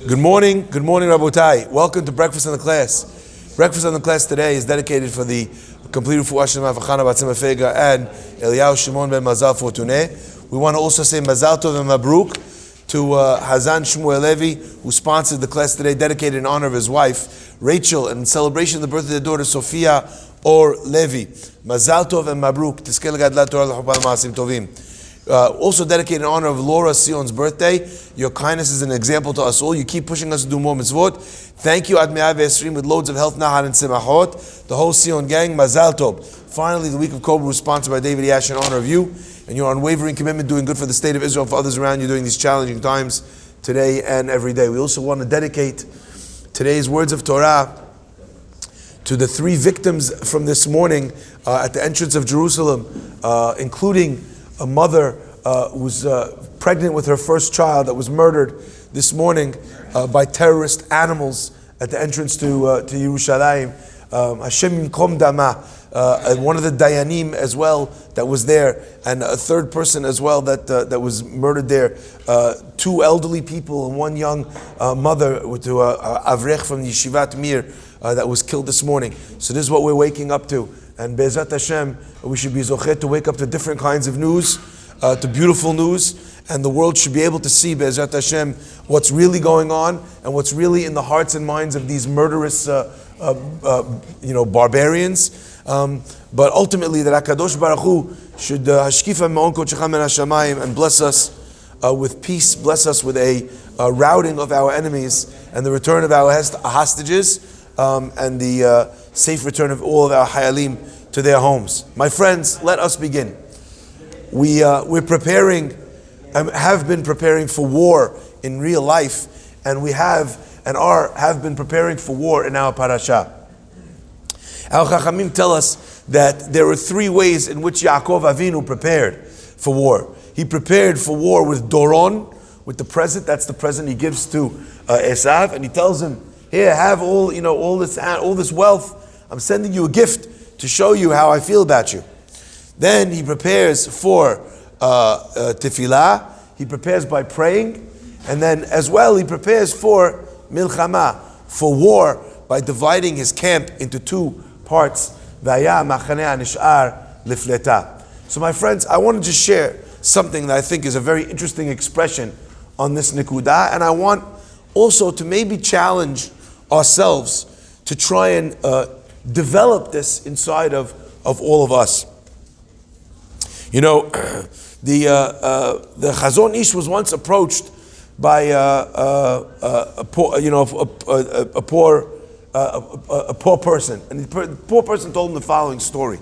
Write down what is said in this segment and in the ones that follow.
Good morning, Rabotai. Welcome to Breakfast in the Class. Breakfast in the Class today is dedicated for the complete Refuah Shlema for Chana Batzim Fega and Eliyahu Shimon ben Mazal Fortuné. We want to also say Mazal Tov and Mabruk to Hazan Shmuel Levi, who sponsored the class today, dedicated in honor of his wife, Rachel, and in celebration of the birth of their daughter, Sophia or Levi. Mazal Tov and Mabruk. Tizkei legadlat Torah l'chupal ma'asim tovim. Also dedicated in honor of Laura Sion's birthday. Your kindness is an example to us all. You keep pushing us to do more mitzvot. Thank you, Ad Me'ah Ve'esrim, with loads of health, Nahar, and Simachot. The whole Sion gang, Mazal Tov. Finally, the week of Cobra was sponsored by David Yash in honor of you and your unwavering commitment, doing good for the state of Israel, for others around you during these challenging times, today and every day. We also want to dedicate today's words of Torah to the three victims from this morning at the entrance of Jerusalem, including a mother who was pregnant with her first child that was murdered this morning by terrorist animals at the entrance to Yerushalayim. Hashem Yinkom Dama, and one of the Dayanim as well that was there, and a third person as well that was murdered there. Two elderly people and one young mother to Avrech from the Yeshivat Mir that was killed this morning. So this is what we're waking up to. And Be'ezrat Hashem, we should be zochet to wake up to different kinds of news, to beautiful news, and the world should be able to see, Be'ezrat Hashem, what's really going on and what's really in the hearts and minds of these murderous, barbarians. But ultimately, that HaKadosh Baruch Hu should hashkifa me'on kodechecha min hashamayim and bless us with peace, bless us with a routing of our enemies and the return of our hostages, and the safe return of all of our hayalim to their homes. My friends, let us begin. We're preparing and have been preparing for war in real life, and we have been preparing for war in our parasha. Our Chachamim tell us that there are three ways in which Yaakov Avinu prepared for war. He prepared for war with Doron, with the present. That's the present he gives to Esav, and he tells him, "Here, have all this wealth. I'm sending you a gift to show you how I feel about you." Then he prepares for Tefillah. He prepares by praying, and then as well he prepares for Milchama, for war, by dividing his camp into two parts. Vaya machaneh nishar lifleta. So my friends, I want to just share something that I think is a very interesting expression on this nikuda, and I want also to maybe challenge ourselves to try and develop this inside of all of us. You know, the Chazon Ish was once approached by a poor person, and the poor person told him the following story.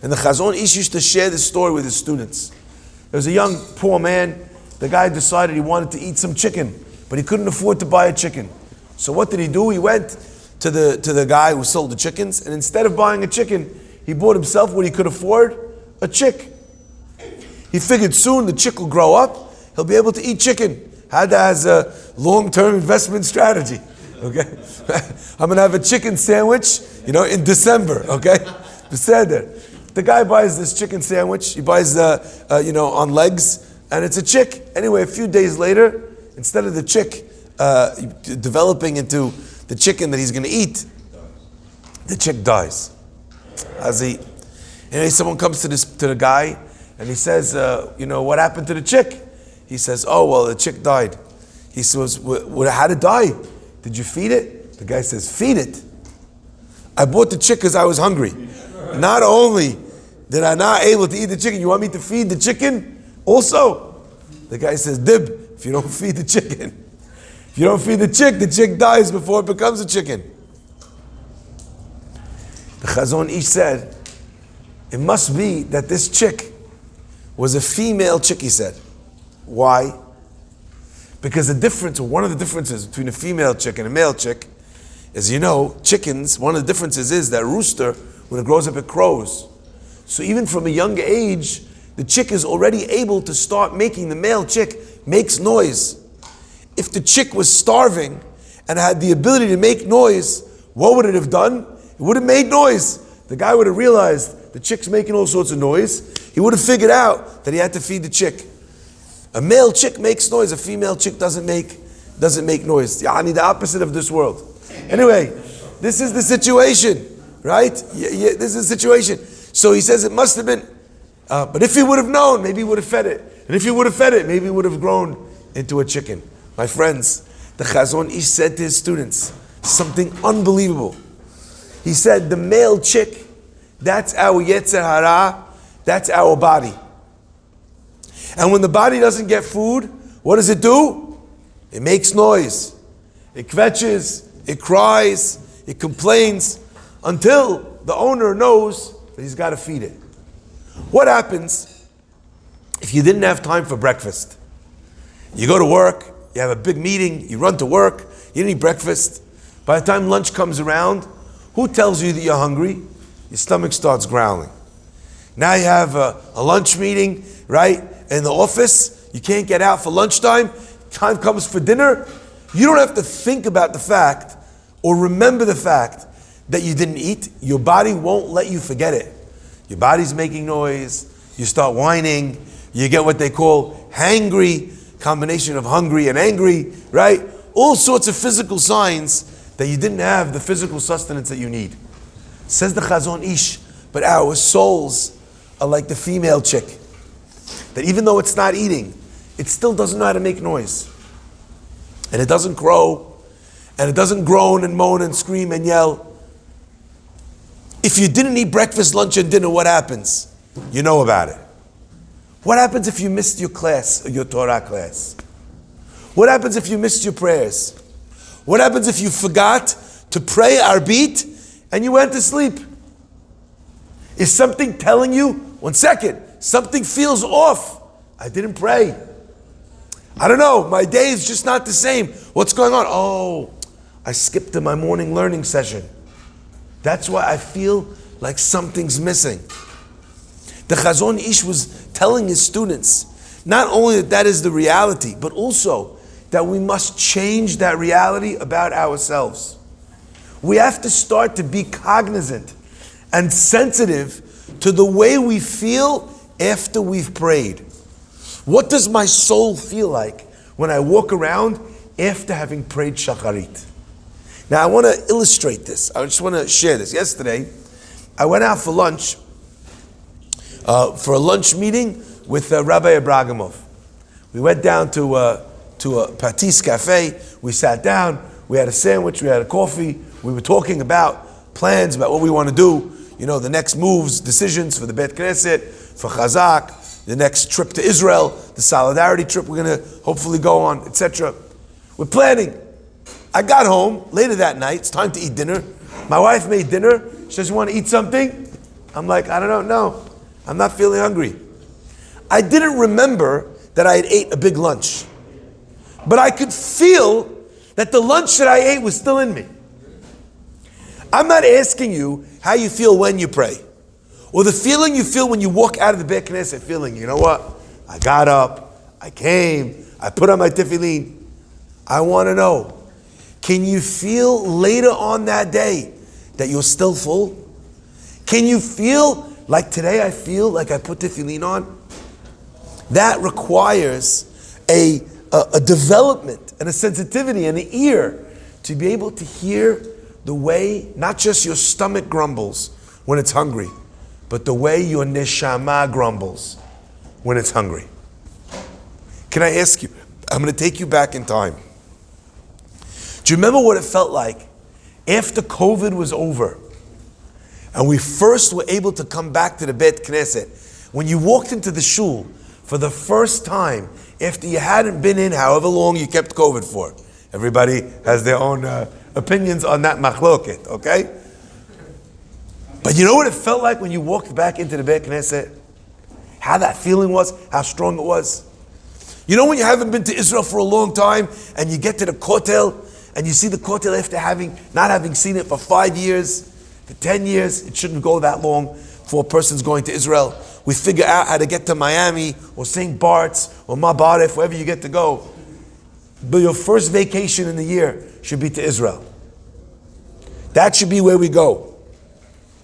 And the Chazon Ish used to share this story with his students. There was a young poor man. The guy decided he wanted to eat some chicken, but he couldn't afford to buy a chicken. So what did he do? He went to the guy who sold the chickens, and instead of buying a chicken, he bought himself what he could afford, a chick. He figured soon the chick will grow up, he'll be able to eat chicken. Had that as a long-term investment strategy. Okay, I'm gonna have a chicken sandwich, in December. Okay, Beseder. The guy buys this chicken sandwich. He buys on legs, and it's a chick. Anyway, a few days later, instead of the chick developing into the chicken that he's going to eat, the chick dies. Someone comes to the guy and he says, what happened to the chick? He says, oh, well, the chick died. He says, how did it die? Did you feed it? The guy says, feed it? I bought the chick because I was hungry. Not only did I not able to eat the chicken, you want me to feed the chicken also? The guy says, Dib, if you don't feed the chicken, if you don't feed the chick dies before it becomes a chicken. The Chazon Ish said, it must be that this chick was a female chick, he said. Why? Because one of the differences between a female chick and a male chick is, chickens, one of the differences is that rooster, when it grows up, it crows. So even from a young age, the chick is already able to start making, the male chick makes noise. If the chick was starving and had the ability to make noise, what would it have done? It would have made noise. The guy would have realized the chick's making all sorts of noise. He would have figured out that he had to feed the chick. A male chick makes noise, a female chick doesn't make doesn't make noise. Yani the opposite of this world. Anyway, this is the situation, right? This is the situation. So he says it must have been, but if he would have known, maybe he would have fed it. And if he would have fed it, maybe he would have grown into a chicken. My friends, the Chazon Ish said to his students something unbelievable. He said, the male chick, that's our Yetzer Hara, that's our body. And when the body doesn't get food, what does it do? It makes noise. It kvetches, it cries, it complains, until the owner knows that he's got to feed it. What happens if you didn't have time for breakfast? You go to work, you have a big meeting, you run to work, you didn't eat breakfast. By the time lunch comes around, who tells you that you're hungry? Your stomach starts growling. Now you have a lunch meeting, right, in the office. You can't get out for lunchtime. Time comes for dinner. You don't have to think about the fact or remember the fact that you didn't eat. Your body won't let you forget it. Your body's making noise. You start whining. You get what they call hangry, combination of hungry and angry, right? All sorts of physical signs that you didn't have the physical sustenance that you need. Says the Chazon Ish, but our souls are like the female chick, that even though it's not eating, it still doesn't know how to make noise. And it doesn't crow, and it doesn't groan and moan and scream and yell. If you didn't eat breakfast, lunch, and dinner, what happens? You know about it. What happens if you missed your class, or your Torah class? What happens if you missed your prayers? What happens if you forgot to pray Arbit and you went to sleep? Is something telling you, 1 second, something feels off? I didn't pray. I don't know, my day is just not the same. What's going on? Oh, I skipped my morning learning session. That's why I feel like something's missing. The Chazon Ish was telling his students, not only that is the reality, but also that we must change that reality about ourselves. We have to start to be cognizant and sensitive to the way we feel after we've prayed. What does my soul feel like when I walk around after having prayed Shacharit? Now I want to illustrate this. I just want to share this. Yesterday, I went out for lunch, for a lunch meeting with Rabbi Abragamov. We went down to a Patis Cafe. We sat down, we had a sandwich, we had a coffee. We were talking about plans, about what we want to do, the next moves, decisions for the Beit Knesset, for Chazak, the next trip to Israel, the solidarity trip we're going to hopefully go on, etc. We're planning. I got home later that night. It's time to eat dinner. My wife made dinner. She says, you want to eat something? I'm like, I don't know. No, I'm not feeling hungry. I didn't remember that I had ate a big lunch. But I could feel that the lunch that I ate was still in me. I'm not asking you how you feel when you pray, or the feeling you feel when you walk out of the Beit Knesset feeling, you know what? I got up, I came, I put on my tefillin. I want to know, can you feel later on that day that you're still full? Can you feel like today I feel like I put tefillin on? That requires a development and a sensitivity and an ear to be able to hear the way not just your stomach grumbles when it's hungry, but the way your neshama grumbles when it's hungry. Can I ask you, I'm going to take you back in time. Do you remember what it felt like after COVID was over and we first were able to come back to the Beit Knesset? When you walked into the shul for the first time after you hadn't been in however long you kept COVID for. Everybody has their own opinions on that machloket, okay? But you know what it felt like when you walked back into the Beit Knesset? How that feeling was, how strong it was. You know when you haven't been to Israel for a long time and you get to the Kotel and you see the Kotel after not having seen it for 5 years, for 10 years, it shouldn't go that long for a person's going to Israel. We figure out how to get to Miami or St. Bart's or Mabarif, wherever you get to go. But your first vacation in the year should be to Israel. That should be where we go.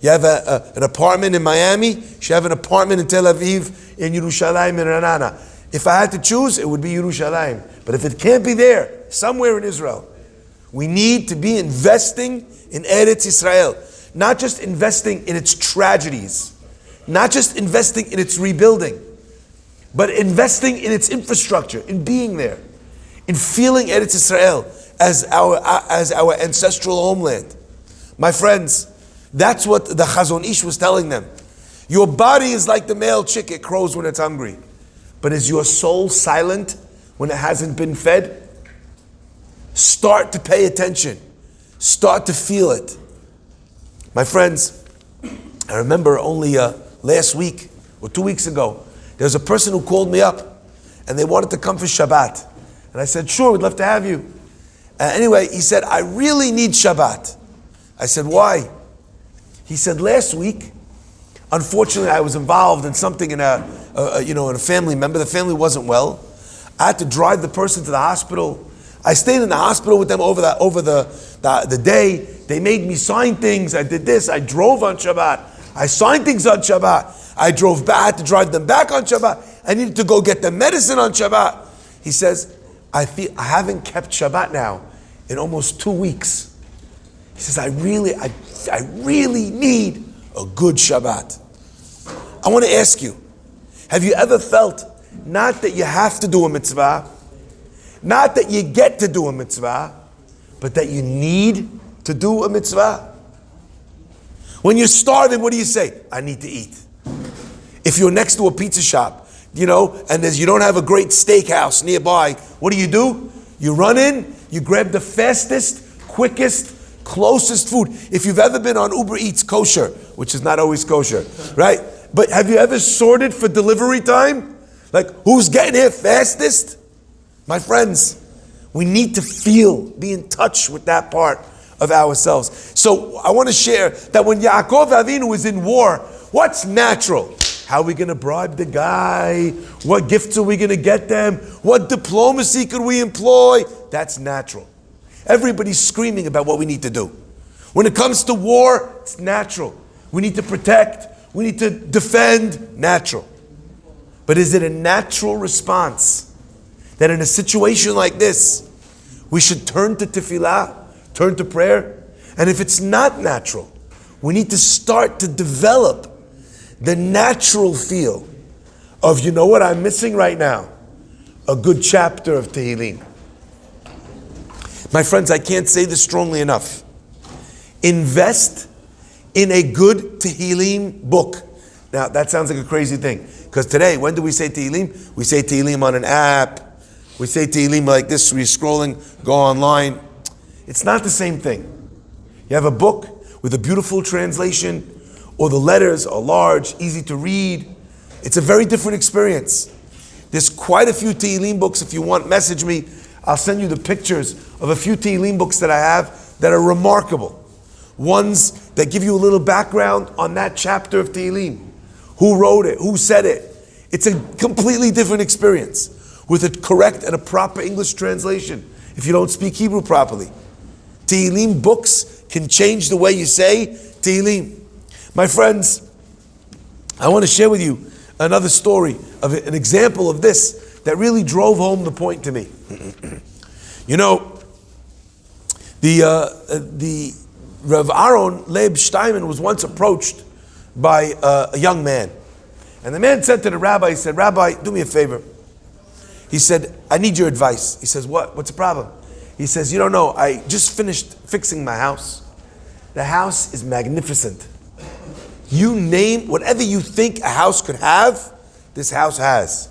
You have an apartment in Miami, you should have an apartment in Tel Aviv, in Yerushalayim, in Ranana. If I had to choose, it would be Yerushalayim. But if it can't be there, somewhere in Israel, we need to be investing in Eretz Yisrael. Not just investing in its tragedies, not just investing in its rebuilding, but investing in its infrastructure, in being there, in feeling Eretz Yisrael as our ancestral homeland. My friends, that's what the Chazon Ish was telling them. Your body is like the male chick, it crows when it's hungry. But is your soul silent when it hasn't been fed? Start to pay attention. Start to feel it. My friends, I remember only last week or 2 weeks ago, there was a person who called me up and they wanted to come for Shabbat. And I said, sure, we'd love to have you. Anyway, he said, I really need Shabbat. I said, why? He said, last week, unfortunately, I was involved in something in a family member. The family wasn't well. I had to drive the person to the hospital. I stayed in the hospital with them over the day. They made me sign things. I did this. I drove on Shabbat. I signed things on Shabbat. I drove back. I had to drive them back on Shabbat. I needed to go get them medicine on Shabbat. He says, I haven't kept Shabbat now in almost 2 weeks. He says, I really need a good Shabbat. I want to ask you, have you ever felt not that you have to do a mitzvah, not that you get to do a mitzvah, but that you need to do a mitzvah? When you're starving, what do you say? I need to eat. If you're next to a pizza shop, and you don't have a great steakhouse nearby, what do? You run in, you grab the fastest, quickest, closest food. If you've ever been on Uber Eats kosher, which is not always kosher, right? But have you ever sorted for delivery time? Like, who's getting here fastest? My friends, we need to be in touch with that part of ourselves. So I want to share that when Yaakov Avinu was in war, what's natural? How are we going to bribe the guy? What gifts are we going to get them? What diplomacy could we employ? That's natural. Everybody's screaming about what we need to do. When it comes to war, it's natural. We need to protect. We need to defend. Natural. But is it a natural response that in a situation like this, we should turn to tefillah, turn to prayer? And if it's not natural, we need to start to develop the natural feel of, you know what I'm missing right now? A good chapter of Tehillim. My friends, I can't say this strongly enough. Invest in a good Tehillim book. Now, that sounds like a crazy thing. Because today, when do we say Tehillim? We say Tehillim on an app. We say Tehillim like this, we're scrolling, go online. It's not the same thing. You have a book with a beautiful translation, or the letters are large, easy to read. It's a very different experience. There's quite a few Tehillim books. If you want, message me. I'll send you the pictures of a few Tehillim books that I have that are remarkable. Ones that give you a little background on that chapter of Tehillim. Who wrote it? Who said it? It's a completely different experience with a correct and a proper English translation if you don't speak Hebrew properly. Tehillim books can change the way you say Tehillim. My friends, I want to share with you another story of an example of this that really drove home the point to me. The Rav Aaron Leib Steinman was once approached by a young man. And the man said to the rabbi, he said, Rabbi, do me a favor. He said, I need your advice. He says, what? What's the problem? He says, you don't know, I just finished fixing my house. The house is magnificent. You name whatever you think a house could have, this house has.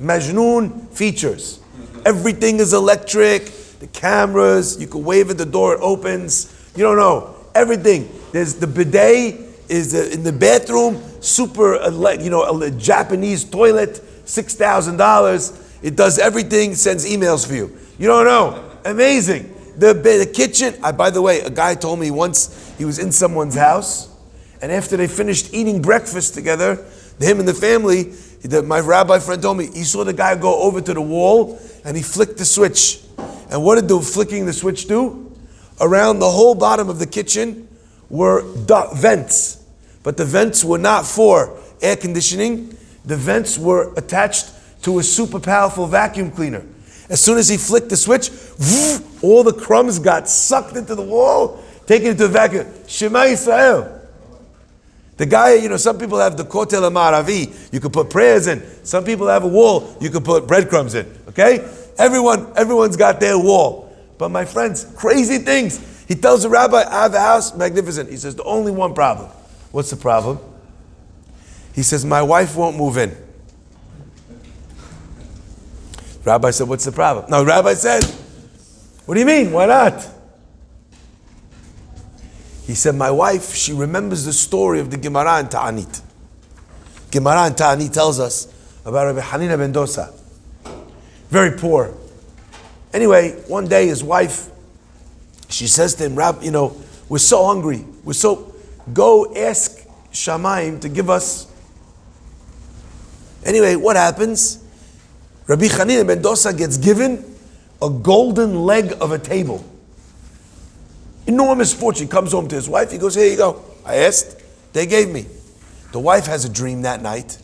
Majnoon features. Everything is electric, the cameras, you can wave at the door, it opens. You don't know, everything. There's the bidet is in the bathroom, super, a Japanese toilet, $6,000. It does everything, sends emails for you. You don't know, amazing. The kitchen, by the way, a guy told me once he was in someone's house, and after they finished eating breakfast together, him and the family, my rabbi friend told me, he saw the guy go over to the wall and he flicked the switch. And what did the flicking the switch do? Around the whole bottom of the kitchen were vents. But the vents were not for air conditioning. The vents were attached to a super powerful vacuum cleaner. As soon as he flicked the switch, all the crumbs got sucked into the wall, taken into the vacuum. Shema Yisrael. The guy, some people have the Kotel HaMaravi, you could put prayers in. Some people have a wall, you could put breadcrumbs in. Okay? Everyone's got their wall. But my friends, crazy things. He tells the rabbi, I have a house, magnificent. He says, the only one problem. What's the problem? He says, my wife won't move in. Rabbi said, what's the problem? No, Rabbi said, what do you mean? Why not? He said, my wife, she remembers the story of the Gemara in Ta'anit. Gemara in Ta'anit tells us about Rabbi Hanina ben Dosa. Very poor. Anyway, one day his wife, she says to him, Rabbi, we're so hungry. Go ask Shamayim to give us. Anyway, what happens? Rabbi Hanina ben Dosa gets given a golden leg of a table. Enormous fortune. He comes home to his wife. He goes, here you go. I asked. They gave me. The wife has a dream that night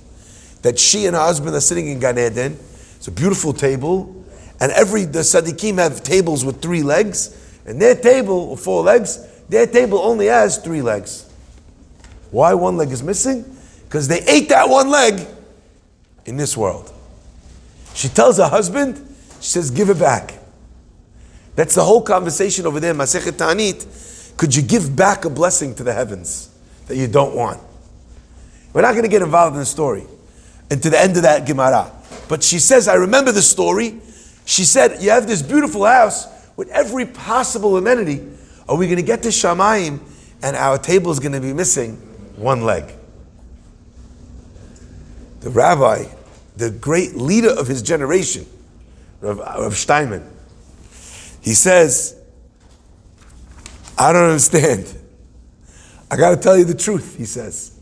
that she and her husband are sitting in Gan Eden. It's a beautiful table. And the Sadiqim have tables with 3 legs. And their table, or 4 legs, their table only has 3 legs. Why 1 leg is missing? Because they ate that 1 leg in this world. She tells her husband, she says, give it back. That's the whole conversation over there, Masechet Ta'anit. Could you give back a blessing to the heavens that you don't want? We're not going to get involved in the story and to the end of that Gemara. But she says, I remember the story. She said, you have this beautiful house with every possible amenity. Are we going to get to Shamayim and our table is going to be missing 1 leg? The rabbi, the great leader of his generation, Rav Steinman, he says, I don't understand. I got to tell you the truth, he says.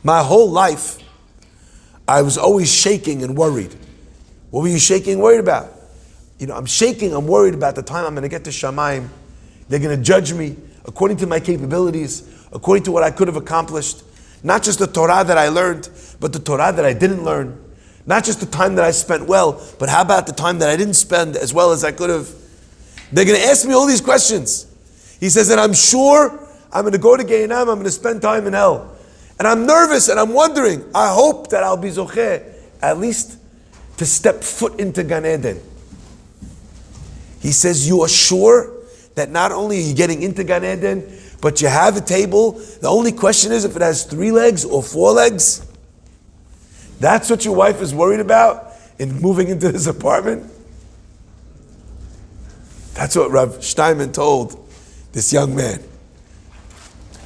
My whole life, I was always shaking and worried. What were you shaking and worried about? I'm shaking, I'm worried about the time I'm going to get to Shamayim. They're going to judge me according to my capabilities, according to what I could have accomplished. Not just the Torah that I learned, but the Torah that I didn't learn. Not just the time that I spent well, but how about the time that I didn't spend as well as I could have? They're going to ask me all these questions. He says, and I'm sure I'm going to go to Gehinnom, I'm going to spend time in hell. And I'm nervous and I'm wondering, I hope that I'll be zocheh, at least to step foot into Gan Eden. He says, you are sure that not only are you getting into Gan Eden, but you have a table. The only question is if it has 3 legs or 4 legs. That's what your wife is worried about in moving into this apartment? That's what Rav Steinman told this young man.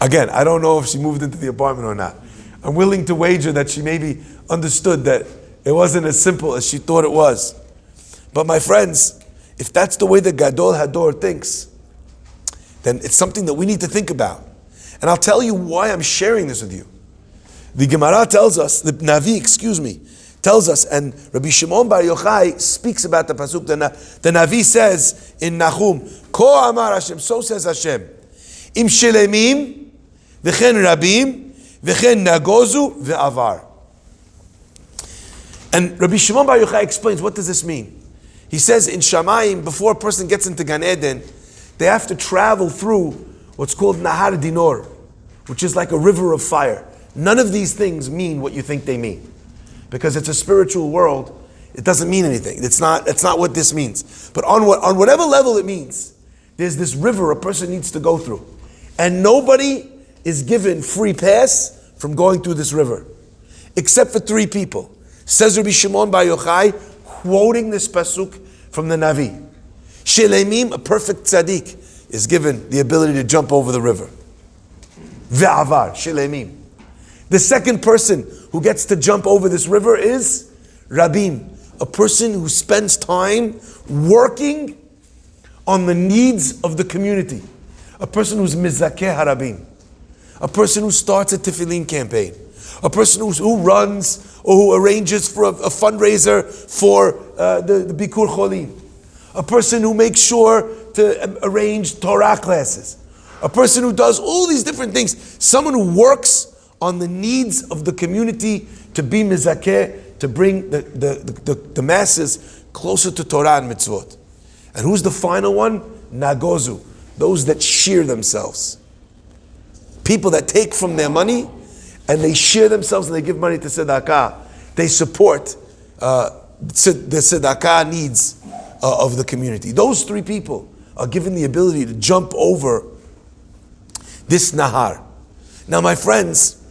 Again, I don't know if she moved into the apartment or not. I'm willing to wager that she maybe understood that it wasn't as simple as she thought it was. But my friends, if that's the way the Gadol Hador thinks, then it's something that we need to think about. And I'll tell you why I'm sharing this with you. The Gemara tells us, the Navi, tells us, and Rabbi Shimon Bar Yochai speaks about the pasuk. The Navi says in Nahum, Ko Amar Hashem, so says Hashem, Im Shelemim, V'chen Rabim, V'chen Nagozu, V'avar. And Rabbi Shimon Bar Yochai explains, what does this mean? He says in Shamayim, before a person gets into Gan Eden, they have to travel through what's called Nahar Dinor, which is like a river of fire. None of these things mean what you think they mean. Because it's a spiritual world, it doesn't mean anything. It's not what this means. But on whatever level it means, there's this river a person needs to go through. And nobody is given free pass from going through this river. Except for 3 people. Says Rabbi Shimon Bar Yochai, quoting this pasuk from the Navi. Shelemim, a perfect tzaddik, is given the ability to jump over the river. Ve'avar, shelemim. The second person who gets to jump over this river is Rabim, a person who spends time working on the needs of the community. A person who's mizakeh harabim. A person who starts a Tefillin campaign. A person who runs or who arranges for a fundraiser for the Bikur Cholim. A person who makes sure to arrange Torah classes. A person who does all these different things. Someone who works on the needs of the community to be mizakeh, to bring the masses closer to Torah and mitzvot. And who's the final one? Nagozu, those that shear themselves. People that take from their money and they shear themselves and they give money to tzedakah. They support the tzedakah needs of the community. Those three people are given the ability to jump over this nahar. Now, my friends,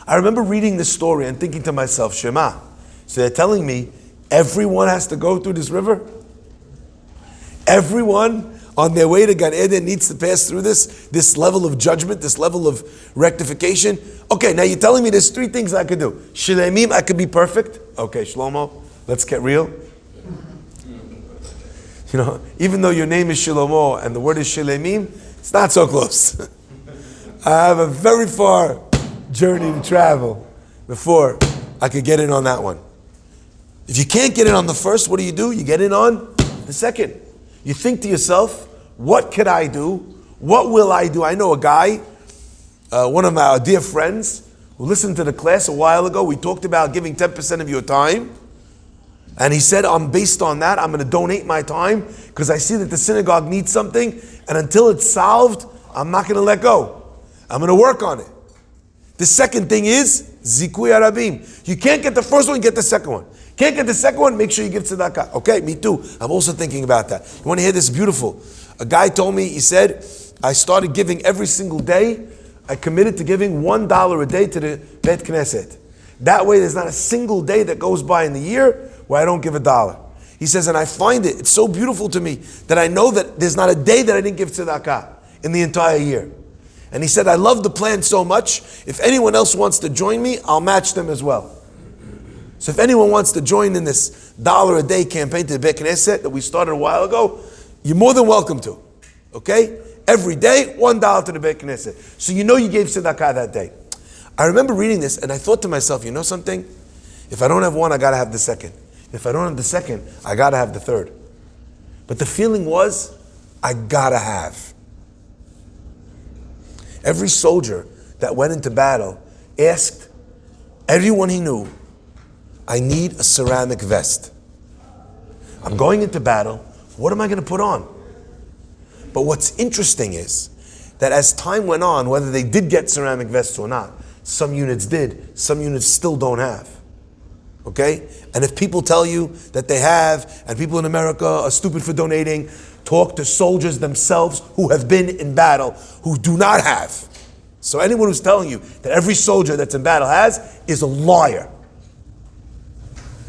I remember reading this story and thinking to myself, Shema, so they're telling me everyone has to go through this river? Everyone on their way to Gan Eden needs to pass through this level of judgment, this level of rectification? Okay, now you're telling me there's three things I could do. Shilemim, I could be perfect. Okay, Shlomo, let's get real. You know, even though your name is Shlomo and the word is Shilemim, it's not so close. I have a very far journey to travel before I could get in on that one. If you can't get in on the first, what do? You get in on the second. You think to yourself, what could I do? What will I do? I know a guy, one of my dear friends, who listened to the class a while ago. We talked about giving 10% of your time. And he said, based on that, I'm going to donate my time because I see that the synagogue needs something. And until it's solved, I'm not going to let go. I'm going to work on it. The second thing is Zikui Arabim. You can't get the first one, get the second one. Can't get the second one, make sure you give tzedakah. Okay, me too. I'm also thinking about that. You want to hear this beautiful? A guy told me, he said, I started giving every single day. I committed to giving $1 a day to the Bet Knesset. That way there's not a single day that goes by in the year where I don't give $1. He says, and I find it's so beautiful to me that I know that there's not a day that I didn't give tzedakah in the entire year. And he said, I love the plan so much. If anyone else wants to join me, I'll match them as well. So if anyone wants to join in this $1 a day campaign to the Bet Knesset that we started a while ago, you're more than welcome to. Okay? Every day, $1 to the Bet Knesset. So you know you gave tzedakah that day. I remember reading this and I thought to myself, you know something? If I don't have one, I gotta have the second. If I don't have the second, I gotta have the third. But the feeling was, I gotta have. Every soldier that went into battle asked everyone he knew, I need a ceramic vest. I'm going into battle, what am I going to put on? But what's interesting is that as time went on, whether they did get ceramic vests or not, some units did, some units still don't have. Okay? And if people tell you that they have, and people in America are stupid for donating, talk to soldiers themselves who have been in battle, who do not have. So anyone who's telling you that every soldier that's in battle has is a liar.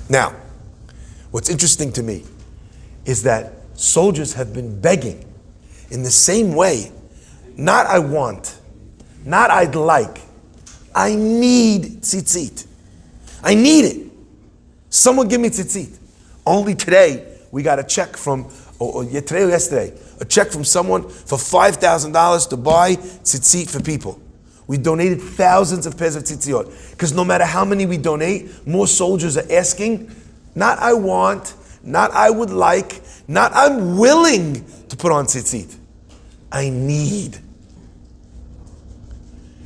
Now, what's interesting to me is that soldiers have been begging in the same way, not I want, not I'd like, I need tzitzit. I need it. Someone give me tzitzit. Only today, we got a check from, today or yesterday, a check from someone for $5,000 to buy tzitzit for people. We donated thousands of pairs of tzitziot. Because no matter how many we donate, more soldiers are asking, not I want, not I would like, not I'm willing to put on tzitzit. I need.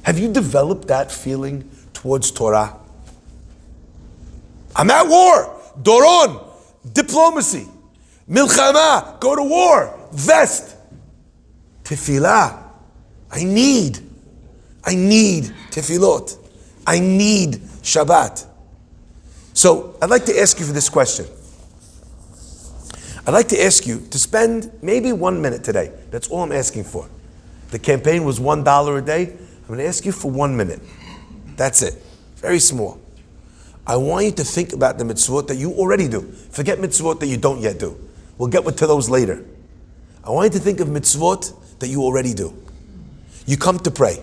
Have you developed that feeling towards Torah? I'm at war. Doron. Diplomacy. Milchama. Go to war. Vest. Tefillah. I need tefillot. I need Shabbat. So I'd like to ask you for this question. I'd like to ask you to spend maybe 1 minute today. That's all I'm asking for. The campaign was $1 a day. I'm going to ask you for 1 minute. That's it. Very small. I want you to think about the mitzvot that you already do. Forget mitzvot that you don't yet do. We'll get to those later. I want you to think of mitzvot that you already do. You come to pray.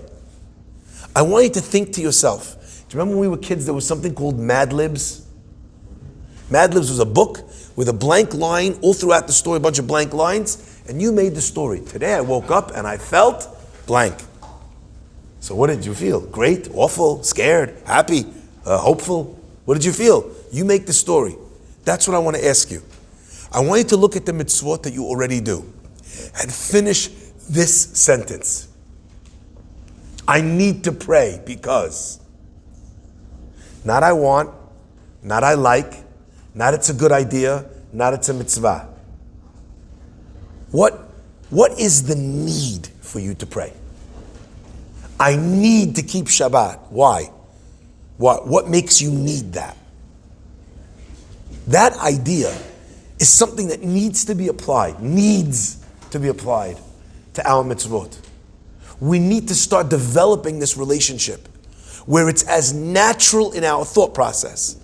I want you to think to yourself, do you remember when we were kids there was something called Mad Libs? Mad Libs was a book with a blank line all throughout the story, a bunch of blank lines, and you made the story. Today I woke up and I felt blank. So what did you feel? Great, awful, scared, happy, hopeful? What did you feel? You make the story. That's what I want to ask you. I want you to look at the mitzvot that you already do and finish this sentence. I need to pray because. Not I want, not I like, not it's a good idea, not it's a mitzvah. What is the need for you to pray? I need to keep Shabbat. Why? What makes you need that? That idea is something that needs to be applied to our mitzvot. We need to start developing this relationship where it's as natural in our thought process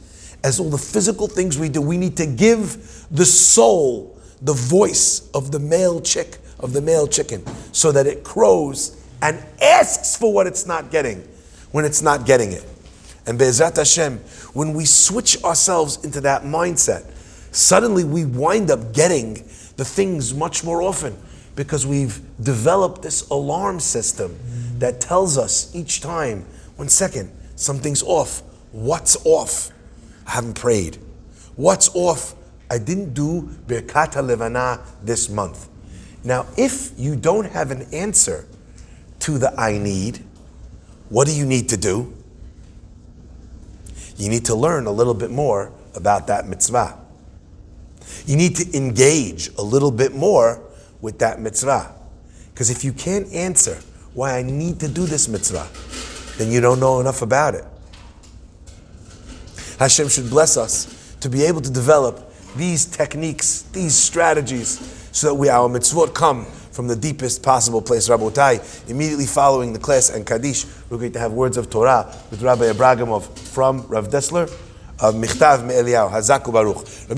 as all the physical things we do. We need to give the soul the voice of the male chicken, so that it crows and asks for what it's not getting when it's not getting it. And Be'ezrat Hashem, when we switch ourselves into that mindset, suddenly we wind up getting the things much more often, because we've developed this alarm system that tells us each time, 1 second, something's off. What's off? I haven't prayed. What's off? I didn't do Birkat HaLevana this month. Now, if you don't have an answer to the I need, what do you need to do? You need to learn a little bit more about that mitzvah. You need to engage a little bit more with that mitzvah. Because if you can't answer why I need to do this mitzvah, then you don't know enough about it. Hashem should bless us to be able to develop these techniques, these strategies, so that our mitzvot come from the deepest possible place. Rabotai, immediately following the class and Kaddish, we're going to have words of Torah with Rabbi Abragamov from Rav Dessler of Michtav Me'eliyahu. Chazak u'Baruch.